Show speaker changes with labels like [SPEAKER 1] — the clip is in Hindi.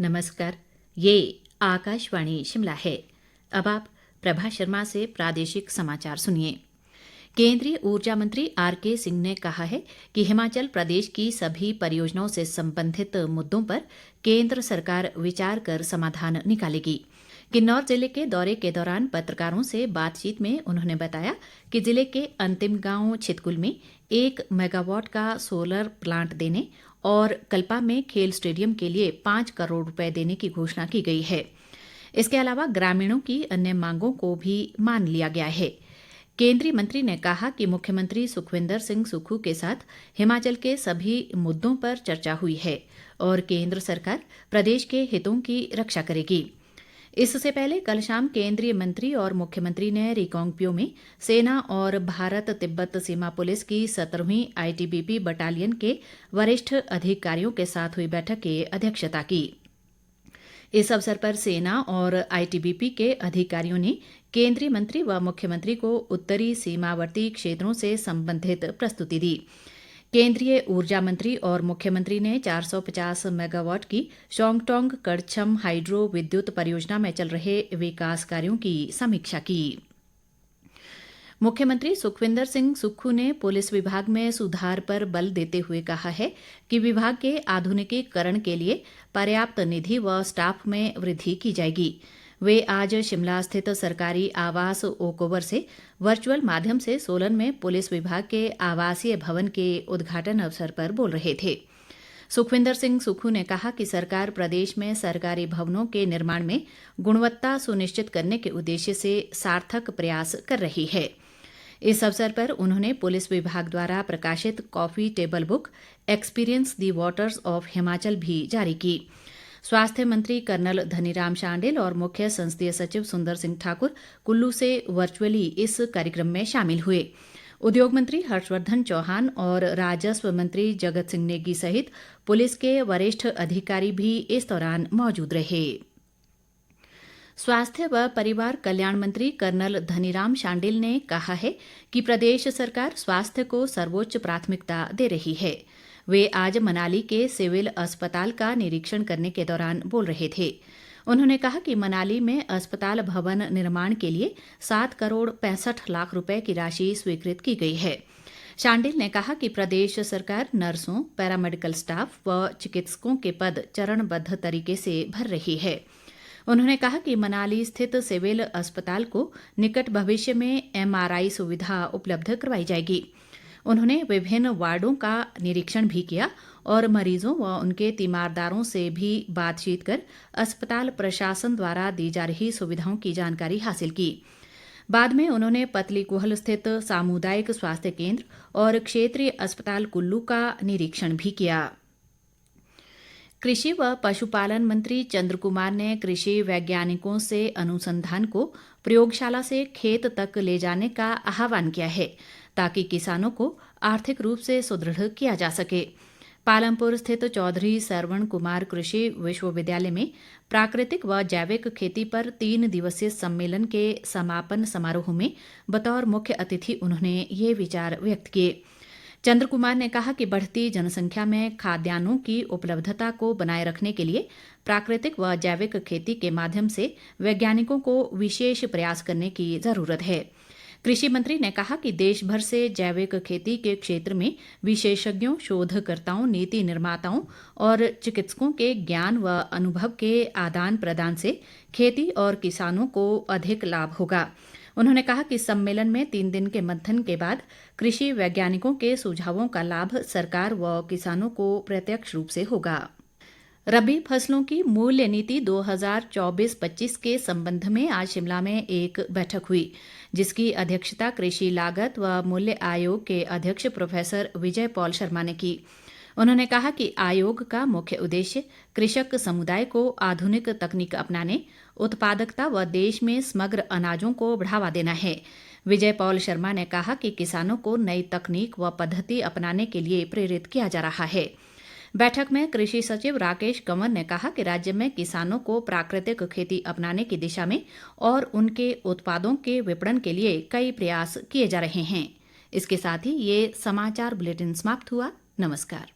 [SPEAKER 1] नमस्कार। ये आकाशवाणी शिमला है। अब आप प्रभा शर्मा से प्रादेशिक समाचार सुनिए। केंद्रीय ऊर्जा मंत्री आरके सिंह ने कहा है कि हिमाचल प्रदेश की सभी परियोजनाओं से संबंधित मुद्दों पर केंद्र सरकार विचार कर समाधान निकालेगी। किन्नौर जिले के दौरे के दौरान पत्रकारों से बातचीत में उन्होंने बताया कि जिले के अंतिम गांव छितकुल में 1 मेगावाट का सोलर प्लांट देने और कल्पा में खेल स्टेडियम के लिए 5 करोड़ रुपए देने की घोषणा की गई है। इसके अलावा ग्रामीणों की अन्य मांगों को भी मान लिया गया है। केंद्रीय मंत्री ने कहा कि मुख्यमंत्री सुखविंदर सिंह सुक्खू के साथ हिमाचल के सभी मुद्दों पर चर्चा हुई है और केंद्र सरकार प्रदेश के हितों की रक्षा करेगी। इससे पहले कल शाम केंद्रीय मंत्री और मुख्यमंत्री ने रिकांगपिओ में सेना और भारत तिब्बत सीमा पुलिस की 17वीं आईटीबीपी बटालियन के वरिष्ठ अधिकारियों के साथ हुई बैठक की अध्यक्षता की। इस अवसर पर सेना और आईटीबीपी के अधिकारियों ने केंद्रीय मंत्री व मुख्यमंत्री को उत्तरी सीमावर्ती क्षेत्रों से संबंधित प्रस्तुति दी। केंद्रीय ऊर्जा मंत्री और मुख्यमंत्री ने 450 मेगावाट की शोंगटोंग कड़छम हाइड्रो विद्युत परियोजना में चल रहे विकास कार्यों की समीक्षा की। मुख्यमंत्री सुखविंदर सिंह सुक्खू ने पुलिस विभाग में सुधार पर बल देते हुए कहा है कि विभाग के आधुनिकीकरण के लिए पर्याप्त निधि व स्टाफ में वृद्धि की जाएगी। वे आज शिमला स्थित सरकारी आवास ओकओवर से वर्चुअल माध्यम से सोलन में पुलिस विभाग के आवासीय भवन के उद्घाटन अवसर पर बोल रहे थे। सुखविंदर सिंह सुक्खू ने कहा कि सरकार प्रदेश में सरकारी भवनों के निर्माण में गुणवत्ता सुनिश्चित करने के उद्देश्य से सार्थक प्रयास कर रही है। इस अवसर पर उन्होंने पुलिस विभाग द्वारा प्रकाशित coffee table book experience the waters of Himachal भी जारी की। स्वास्थ्य मंत्री कर्नल धनीराम शांडिल और मुख्य संसदीय सचिव सुंदर सिंह ठाकुर कुल्लू से वर्चुअली इस कार्यक्रम में शामिल हुए। उद्योग मंत्री हर्षवर्धन चौहान और राजस्व मंत्री जगत सिंह नेगी सहित पुलिस के वरिष्ठ अधिकारी भी इस दौरान मौजूद रहे। स्वास्थ्य व परिवार कल्याण मंत्री कर्नल धनीराम शांडिल ने कहा है कि प्रदेश सरकार स्वास्थ्य को सर्वोच्च प्राथमिकता दे रही है। वे आज मनाली के सिविल अस्पताल का निरीक्षण करने के दौरान बोल रहे थे। उन्होंने कहा कि मनाली में अस्पताल भवन निर्माण के लिए 7 करोड़ 65 लाख रुपए की राशि स्वीकृत की गई है। शांडिल ने कहा कि प्रदेश सरकार नर्सों, पैरामेडिकल स्टाफ व चिकित्सकों के पद चरणबद्ध तरीके से भर रही है। उन्होंने कहा कि मनाली स्थित सिविल अस्पताल को निकट भविष्य में MRI सुविधा उपलब्ध करवाई जाएगी। उन्होंने विभिन्न वार्डों का निरीक्षण भी किया और मरीजों व उनके तीमारदारों से भी बातचीत कर अस्पताल प्रशासन द्वारा दी जा रही सुविधाओं की जानकारी हासिल की। बाद में उन्होंने पतली कुहल स्थित सामुदायिक स्वास्थ्य केंद्र और क्षेत्रीय अस्पताल कुल्लू का निरीक्षण भी किया। कृषि व पशुपालन मंत्री चंद्र कुमार ने कृषि वैज्ञानिकों से अनुसंधान को प्रयोगशाला से खेत तक ले जाने का आह्वान किया है ताकि किसानों को आर्थिक रूप से सुदृढ़ किया जा सके। पालमपुर स्थित चौधरी सरवण कुमार कृषि विश्वविद्यालय में प्राकृतिक व जैविक खेती पर 3 दिवसीय सम्मेलन के समापन समारोह में बतौर मुख्य अतिथि उन्होंने ये विचार व्यक्त किए। चंद्र कुमार ने कहा कि बढ़ती जनसंख्या में खाद्यान्नों की उपलब्धता को बनाए रखने के लिए प्राकृतिक व जैविक खेती के माध्यम से वैज्ञानिकों को विशेष प्रयास करने की जरूरत है। कृषि मंत्री ने कहा कि देश भर से जैविक खेती के क्षेत्र में विशेषज्ञों, शोधकर्ताओं, नीति निर्माताओं और चिकित्सकों के ज्ञान व अनुभव के आदान प्रदान से खेती और किसानों को अधिक लाभ होगा। उन्होंने कहा कि सम्मेलन में 3 दिन के मंथन के बाद कृषि वैज्ञानिकों के सुझावों का लाभ सरकार व किसानों को प्रत्यक्ष रूप से होगा। रबी फसलों की मूल्य नीति 2024-25 के संबंध में आज शिमला में एक बैठक हुई, जिसकी अध्यक्षता कृषि लागत व मूल्य आयोग के अध्यक्ष प्रोफेसर विजय पॉल शर्मा ने की। उन्होंने कहा कि आयोग का मुख्य उद्देश्य कृषक समुदाय को आधुनिक तकनीक अपनाने, उत्पादकता व देश में समग्र अनाजों को बढ़ावा देना है। विजय पॉल शर्मा ने कहा कि किसानों को नई तकनीक व पद्धति अपनाने के लिए प्रेरित किया जा रहा है। बैठक में कृषि सचिव राकेश कंवर ने कहा कि राज्य में किसानों को प्राकृतिक खेती अपनाने की दिशा में और उनके उत्पादों के विपणन के लिए कई प्रयास किए जा रहे हैं। इसके साथ ही ये समाचार बुलेटिन समाप्त हुआ। नमस्कार।